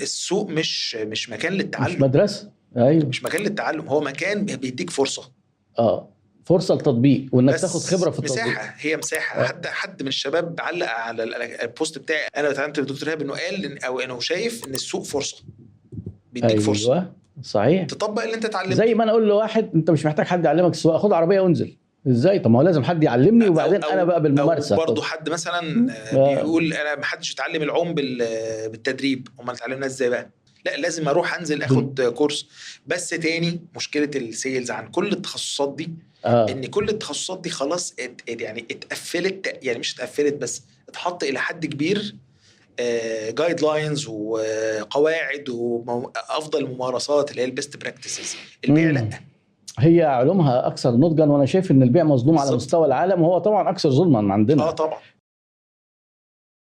السوق مش مكان مش للتعلم، مدرسة. ايوه. مش مكان للتعلم، هو مكان بيديك فرصة، فرصة للتطبيق وانك تاخد بس خبرة في التطبيق. مساحة، هي مساحة. حد من الشباب علق على البوست بتاعي انا اتعلمت الدكتور ايهاب، انه قال او انه شايف ان السوق فرصة، بيديك فرصة ايوه صحيح. تطبق اللي انت زي اتعلمته. ما انا اقول لواحد انت مش محتاج حد يعلمك السواقة، خد عربية وانزل. ازاي؟ طب ما هو لازم حد يعلمني وبعدين انا بقى او بالممارسة. برضه حد مثلا آه. بيقول انا ما حدش اتعلم العوم بالتدريب، امال اتعلمناه ازاي بقى؟ لا لازم اروح انزل اخد كورس. بس تاني مشكله السيلز عن كل التخصصات دي ان كل التخصصات دي خلاص يعني اتقفلت، يعني مش اتقفلت بس اتحط الى حد كبير جايد لاينز وقواعد وافضل الممارسات اللي هي البيست براكتسز. البيع لا. هي علومها اكثر نضجا، وانا شايف ان البيع مظلوم على بالظبط. مستوى العالم، وهو طبعا اكثر ظلما عندنا. طبعا.